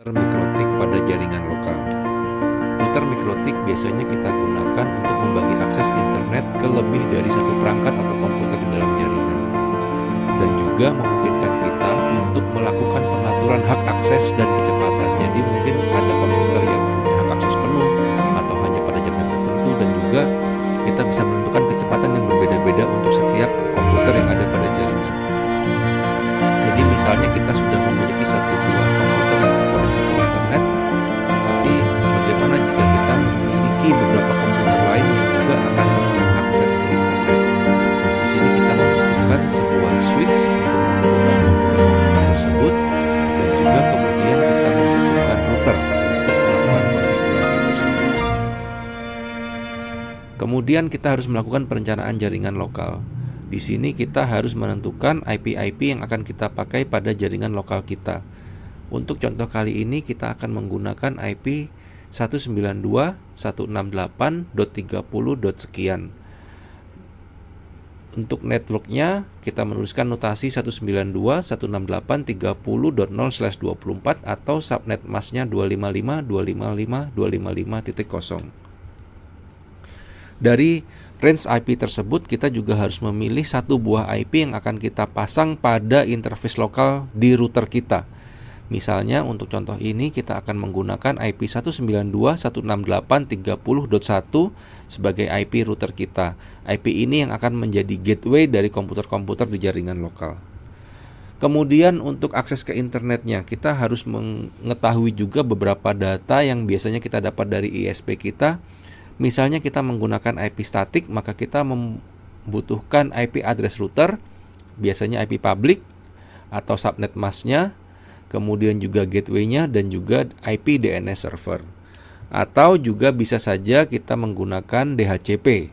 Mikrotik pada jaringan lokal. Router mikrotik biasanya kita gunakan untuk membagi akses internet ke lebih dari satu perangkat atau komputer di dalam jaringan, dan juga memungkinkan kita untuk melakukan pengaturan hak akses dan kecepatan. Jadi mungkin ada komputer yang punya hak akses penuh atau hanya pada jam-jam tertentu, dan juga kita bisa menentukan kecepatan yang berbeda-beda untuk setiap komputer yang ada pada jaringan. Jadi misalnya kita sudah memiliki satu buah komputer yang terkoneksi ke internet, tapi bagaimana jika kita memiliki beberapa komputer lain yang juga akan mengakses ke internet? Di sini kita membutuhkan sebuah switch untuk menghubungkan komputer tersebut, dan juga kemudian kita membutuhkan router untuk melakukan konfigurasi tersebut. Kemudian kita harus melakukan perencanaan jaringan lokal. Di sini kita harus menentukan IP-IP yang akan kita pakai pada jaringan lokal kita. Untuk contoh kali ini kita akan menggunakan IP 192.168.30. Untuk networknya kita menuliskan notasi 192.168.30.0/24 atau subnet masknya 255.255.255.0. Dari range IP tersebut kita juga harus memilih satu buah IP yang akan kita pasang pada interface lokal di router kita. Misalnya untuk contoh ini kita akan menggunakan IP 192.168.30.1 sebagai IP router kita. IP ini yang akan menjadi gateway dari komputer-komputer di jaringan lokal. Kemudian untuk akses ke internetnya kita harus mengetahui juga beberapa data yang biasanya kita dapat dari ISP kita. Misalnya kita menggunakan IP statik, maka kita membutuhkan IP address router, biasanya IP public atau subnet masknya, kemudian juga gateway-nya, dan juga IP DNS server. Atau juga bisa saja kita menggunakan DHCP.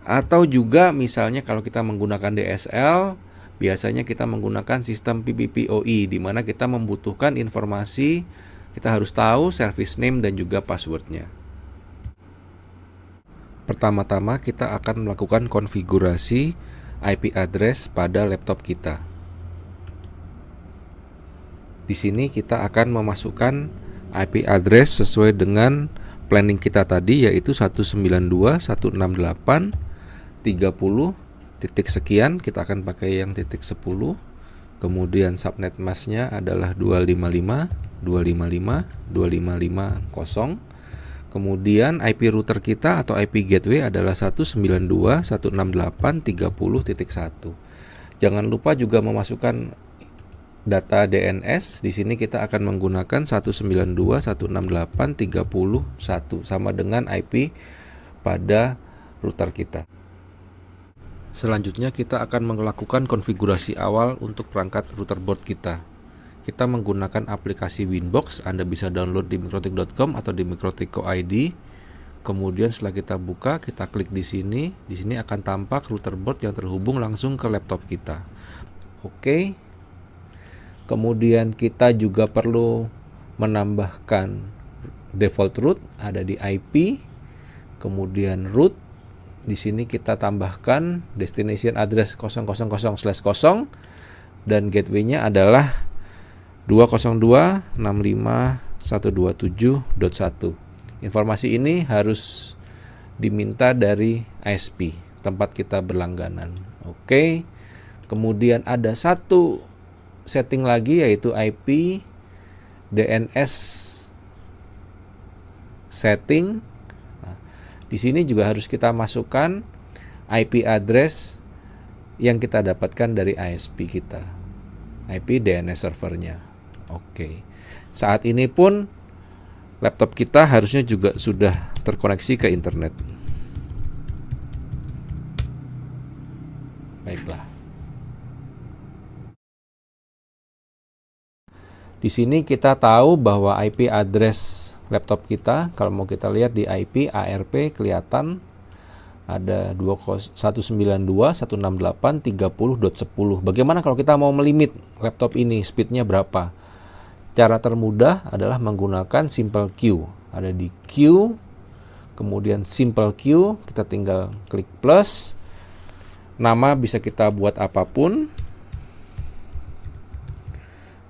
Atau juga misalnya kalau kita menggunakan DSL, biasanya kita menggunakan sistem PPPoE, di mana kita membutuhkan informasi, kita harus tahu service name dan juga passwordnya. Pertama-tama kita akan melakukan konfigurasi IP address pada laptop kita. Di sini kita akan memasukkan IP address sesuai dengan planning kita tadi, yaitu 192.168.30 titik sekian. Kita akan pakai yang titik 10. Kemudian subnet masknya adalah 255.255.255.0. Kemudian IP router kita atau IP gateway adalah 192.168.30.1. Jangan lupa juga memasukkan data DNS. Di sini kita akan menggunakan 192.168.30.1 sama dengan IP pada router kita. Selanjutnya kita akan melakukan konfigurasi awal untuk perangkat router board kita. Kita menggunakan aplikasi Winbox. Anda bisa download di mikrotik.com atau di mikrotik.co.id. Kemudian setelah kita buka, kita klik di sini. Di sini akan tampak router board yang terhubung langsung ke laptop kita. Oke. Kemudian kita juga perlu menambahkan default root, ada di IP. Kemudian root. Di sini kita tambahkan destination address 000/0 dan gateway-nya adalah 202.65.127.1. Informasi ini harus diminta dari ISP, tempat kita berlangganan. Oke. Kemudian ada satu setting lagi, yaitu IP DNS setting. Nah, di sini juga harus kita masukkan IP address yang kita dapatkan dari ISP kita, IP DNS servernya. Oke. Saat ini pun laptop kita harusnya juga sudah terkoneksi ke internet. Baiklah. Di sini kita tahu bahwa IP address laptop kita, kalau mau kita lihat di IP ARP kelihatan ada 192.168.30.10. Bagaimana kalau kita mau melimit laptop ini, speednya berapa? Cara termudah adalah menggunakan simple queue. Ada di queue, kemudian simple queue, kita tinggal klik plus. Nama bisa kita buat apapun.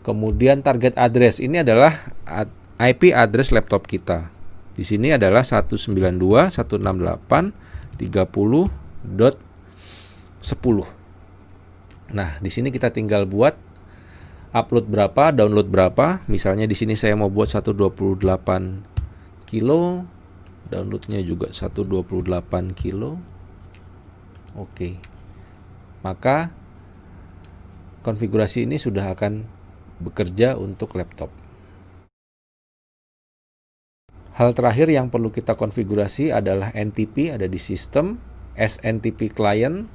Kemudian target address ini adalah IP address laptop kita. Di sini adalah 192.168.30.10. Nah, di sini kita tinggal buat upload berapa, download berapa. Misalnya di sini saya mau buat 128 kilo, downloadnya juga 128 kilo. Oke. Maka konfigurasi ini sudah akan bekerja untuk laptop. Hal terakhir yang perlu kita konfigurasi adalah NTP, ada di sistem, SNTP client.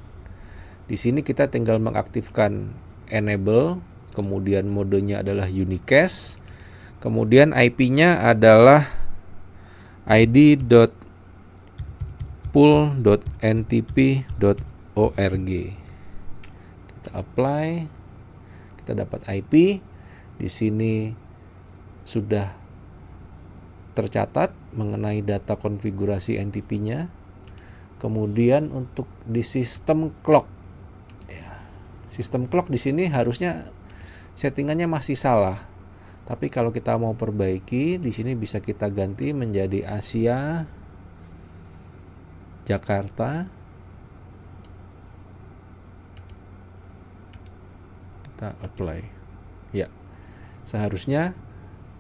Di sini kita tinggal mengaktifkan enable, kemudian modenya adalah unicast, kemudian IP-nya adalah id.pool.ntp.org. Kita apply, kita dapat IP. Di sini sudah tercatat mengenai data konfigurasi NTP-nya. Kemudian untuk di sistem clock, sistem clock di sini harusnya settingannya masih salah. Tapi kalau kita mau perbaiki, di sini bisa kita ganti menjadi Asia Jakarta. Kita apply. Ya. Seharusnya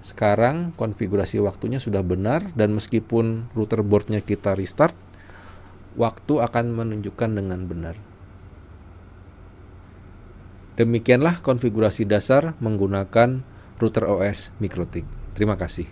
sekarang konfigurasi waktunya sudah benar, dan meskipun router boardnya kita restart, waktu akan menunjukkan dengan benar. Demikianlah konfigurasi dasar menggunakan router OS MikroTik. Terima kasih.